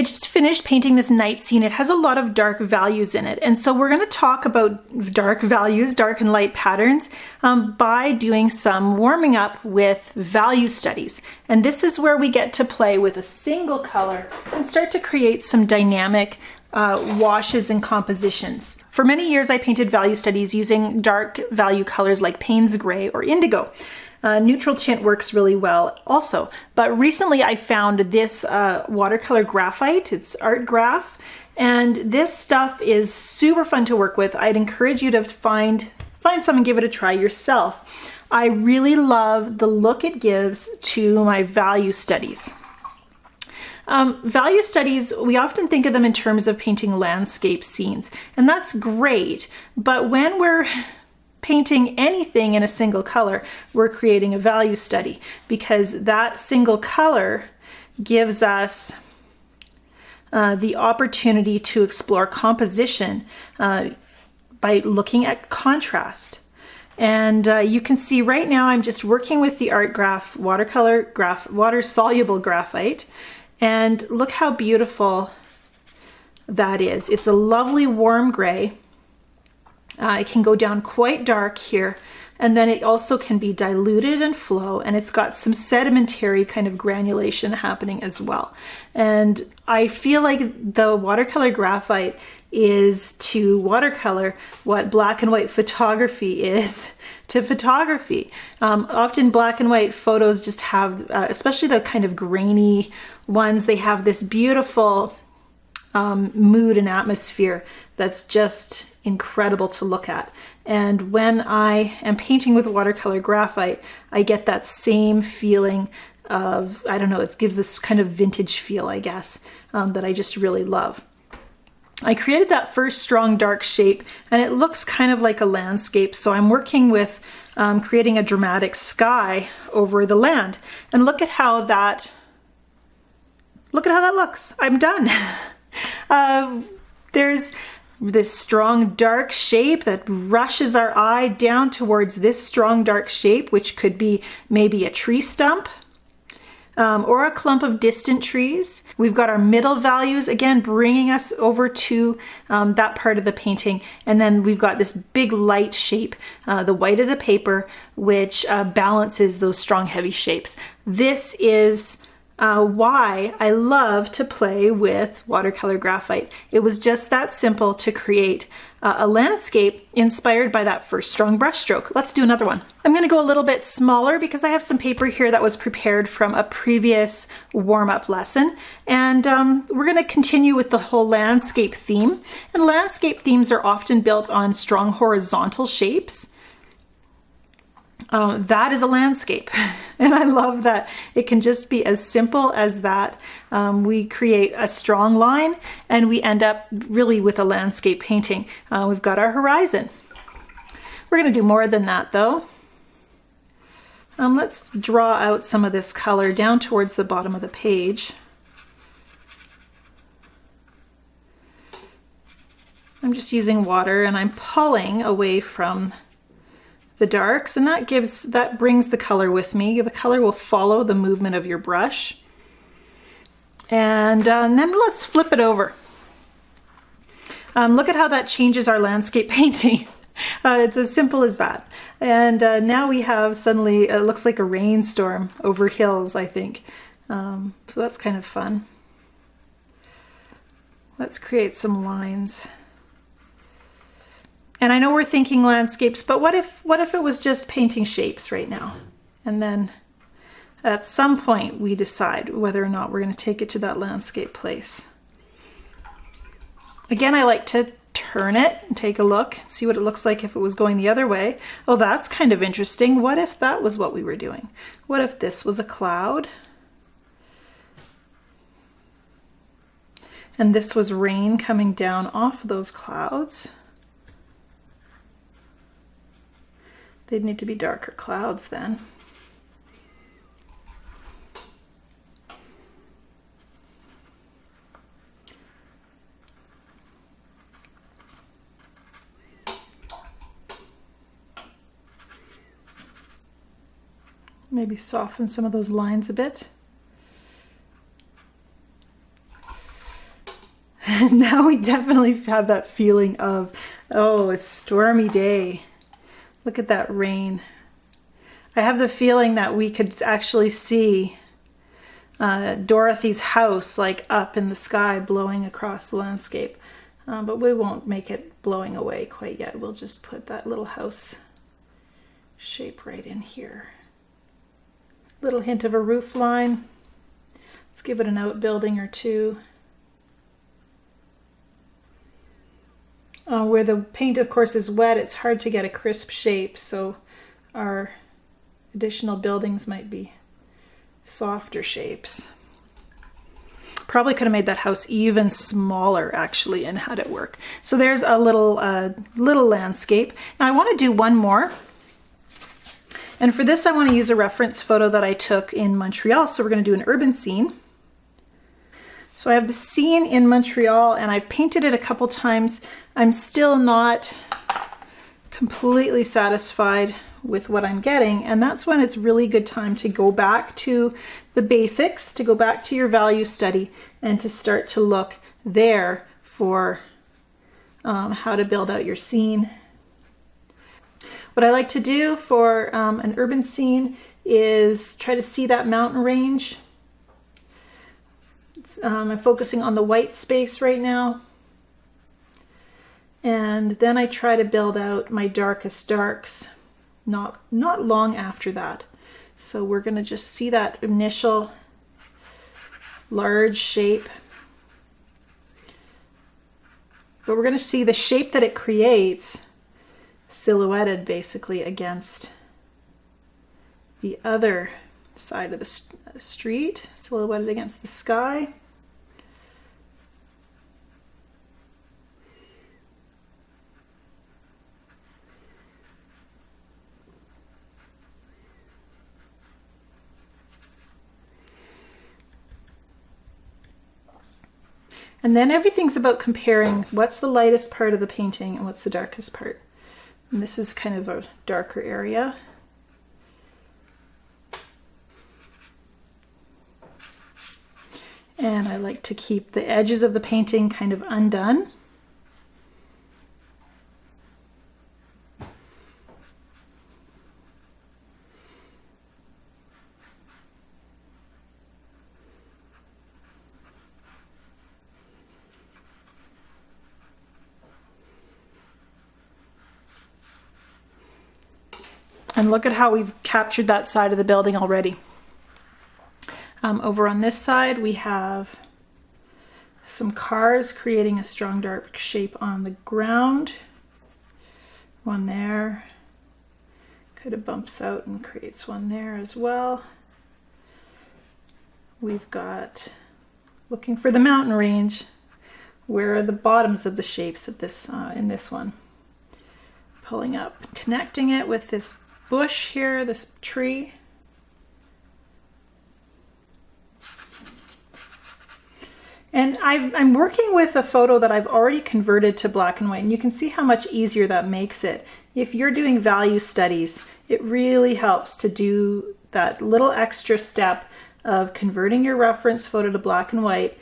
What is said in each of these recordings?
I just finished painting this night scene. It has a lot of dark values in it. And so we're going to talk about dark values, dark and light patterns, by doing some warming up with value studies. And this is where we get to play with a single color and start to create some dynamic washes and compositions. For many years, I painted value studies using dark value colors like Payne's Gray or Indigo. Neutral tint works really well also, but recently I found this watercolor graphite. It's ArtGraf, and this stuff is super fun to work with. I'd encourage you to find some and give it a try yourself. I really love the look it gives to my value studies. Value studies, we often think of them in terms of painting landscape scenes, and that's great, but when we're painting anything in a single color, we're creating a value study, because that single color gives us the opportunity to explore composition by looking at contrast. And you can see right now I'm just working with the ArtGraf water-soluble graphite, and look how beautiful that is. It's a lovely warm gray. It can go down quite dark here, and then it also can be diluted and flow, and it's got some sedimentary kind of granulation happening as well. And I feel like the watercolor graphite is to watercolor what black and white photography is to photography. Often black and white photos just have, especially the kind of grainy ones, they have this beautiful mood and atmosphere that's just incredible to look at. And when I am painting with watercolor graphite, I get that same feeling of, I don't know, it gives this kind of vintage feel, I guess, that I just really love. I created that first strong dark shape, and it looks kind of like a landscape, so I'm working with creating a dramatic sky over the land. And look at how that looks. I'm done. There's this strong dark shape that rushes our eye down towards this strong dark shape, which could be maybe a tree stump or a clump of distant trees. We've got our middle values, again, bringing us over to that part of the painting. And then we've got this big light shape, the white of the paper, which balances those strong heavy shapes. This is why I love to play with watercolor graphite. It was just that simple to create a landscape inspired by that first strong brush stroke. Let's do another one. I'm going to go a little bit smaller because I have some paper here that was prepared from a previous warm-up lesson, and we're going to continue with the whole landscape theme. And landscape themes are often built on strong horizontal shapes. That is a landscape, and I love that it can just be as simple as that. We create a strong line and we end up really with a landscape painting. We've got our horizon. We're going to do more than that though. Let's draw out some of this color down towards the bottom of the page. I'm just using water and I'm pulling away from the darks, and that brings the color with me. The color will follow the movement of your brush. And then let's flip it over. Look at how that changes our landscape painting. It's as simple as that. And now we have suddenly, it looks like a rainstorm over hills, I think. So that's kind of fun. Let's create some lines. And I know we're thinking landscapes, but what if it was just painting shapes right now? And then at some point we decide whether or not we're going to take it to that landscape place. Again, I like to turn it and take a look, see what it looks like if it was going the other way. Oh, that's kind of interesting. What if that was what we were doing? What if this was a cloud? And this was rain coming down off those clouds? They'd need to be darker clouds then. Maybe soften some of those lines a bit. Now we definitely have that feeling of, oh, it's a stormy day. Look at that rain. I have the feeling that we could actually see Dorothy's house like up in the sky blowing across the landscape. But we won't make it blowing away quite yet. We'll just put that little house shape right in here. Little hint of a roof line. Let's give it an outbuilding or two. Where the paint, of course, is wet, it's hard to get a crisp shape, so our additional buildings might be softer shapes. Probably could have made that house even smaller, actually, and had it work. So there's a little landscape. Now I want to do one more. And for this, I want to use a reference photo that I took in Montreal. So we're going to do an urban scene. So I have the scene in Montreal, and I've painted it a couple times. I'm still not completely satisfied with what I'm getting, and that's when it's really good time to go back to the basics, to go back to your value study, and to start to look there for how to build out your scene. What I like to do for an urban scene is try to see that mountain range. I'm focusing on the white space right now. And then I try to build out my darkest darks not long after that. So we're going to just see that initial large shape. But we're going to see the shape that it creates silhouetted basically against the other side of the street, silhouetted against the sky. And then everything's about comparing what's the lightest part of the painting and what's the darkest part. And this is kind of a darker area. And I like to keep the edges of the painting kind of undone. And look at how we've captured that side of the building already. Over on this side, we have some cars creating a strong dark shape on the ground. One there. Kind of bumps out and creates one there as well. We've got, looking for the mountain range, where are the bottoms of the shapes of this in this one. Pulling up, connecting it with this bush here, this tree. And I'm working with a photo that I've already converted to black and white, and you can see how much easier that makes it. If you're doing value studies, it really helps to do that little extra step of converting your reference photo to black and white.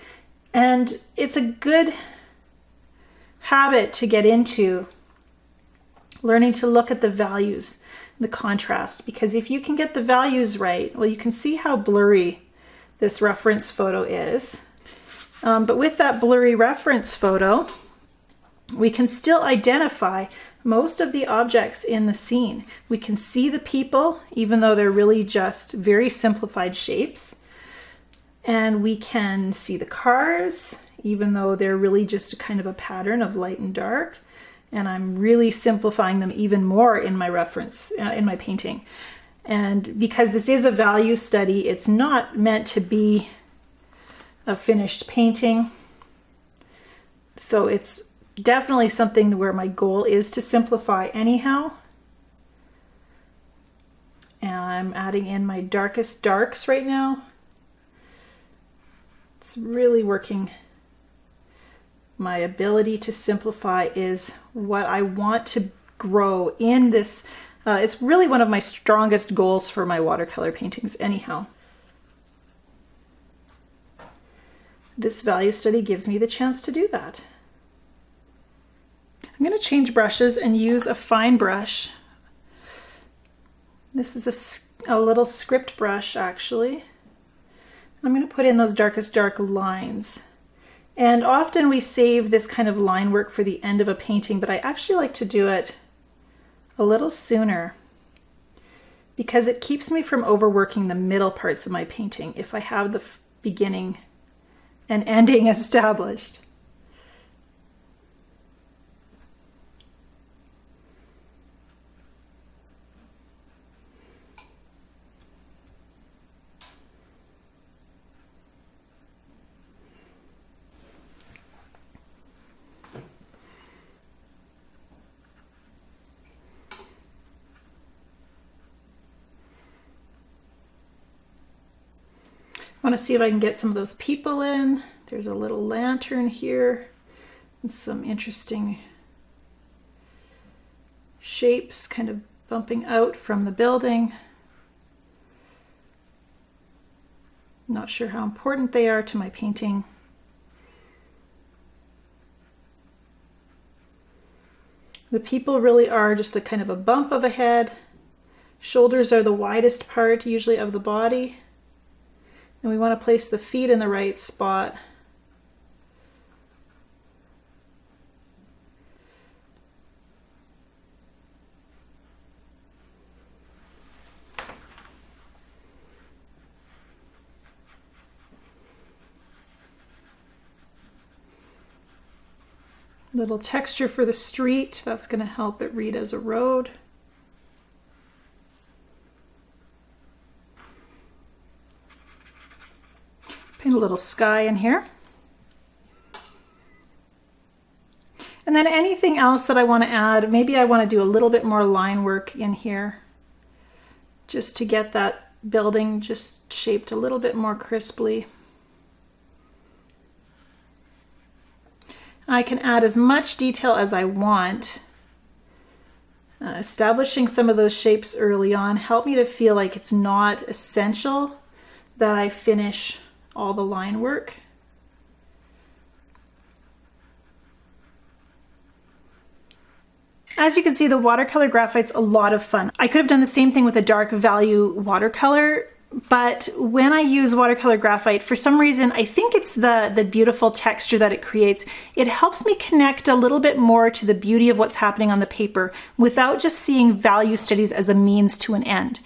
And it's a good habit to get into, learning to look at the values, the contrast, because if you can get the values right, well, you can see how blurry this reference photo is. But with that blurry reference photo, we can still identify most of the objects in the scene. We can see the people, even though they're really just very simplified shapes. And we can see the cars, even though they're really just a kind of a pattern of light and dark. And I'm really simplifying them even more in my reference, in my painting. And because this is a value study, it's not meant to be a finished painting. So it's definitely something where my goal is to simplify anyhow. And I'm adding in my darkest darks right now. It's really working. My ability to simplify is what I want to grow in this. It's really one of my strongest goals for my watercolor paintings anyhow. this value study gives me the chance to do that. I'm going to change brushes and use a fine brush. This is a little script brush actually. I'm going to put in those darkest dark lines. And often we save this kind of line work for the end of a painting, but I actually like to do it a little sooner because it keeps me from overworking the middle parts of my painting if I have the beginning and ending established. I want to see if I can get some of those people in. There's a little lantern here and some interesting shapes kind of bumping out from the building. Not sure how important they are to my painting. The people really are just a kind of a bump of a head. Shoulders are the widest part usually of the body. And we want to place the feet in the right spot. Little texture for the street, that's going to help it read as a road. Paint a little sky in here. And then anything else that I want to add, maybe I want to do a little bit more line work in here just to get that building just shaped a little bit more crisply. I can add as much detail as I want. Establishing some of those shapes early on help me to feel like it's not essential that I finish all the line work. As you can see, the watercolor graphite's a lot of fun. I could have done the same thing with a dark value watercolor, but when I use watercolor graphite, for some reason, I think it's the beautiful texture that it creates. It helps me connect a little bit more to the beauty of what's happening on the paper without just seeing value studies as a means to an end.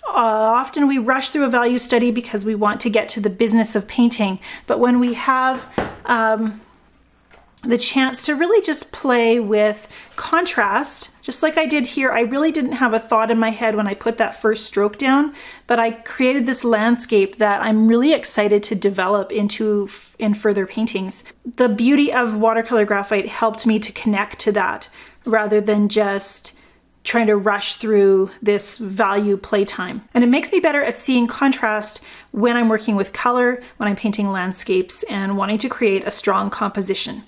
Often we rush through a value study because we want to get to the business of painting, but when we have the chance to really just play with contrast, just like I did here, I really didn't have a thought in my head when I put that first stroke down, but I created this landscape that I'm really excited to develop in further paintings. The beauty of watercolor graphite helped me to connect to that rather than just trying to rush through this value playtime. And it makes me better at seeing contrast when I'm working with color, when I'm painting landscapes and wanting to create a strong composition.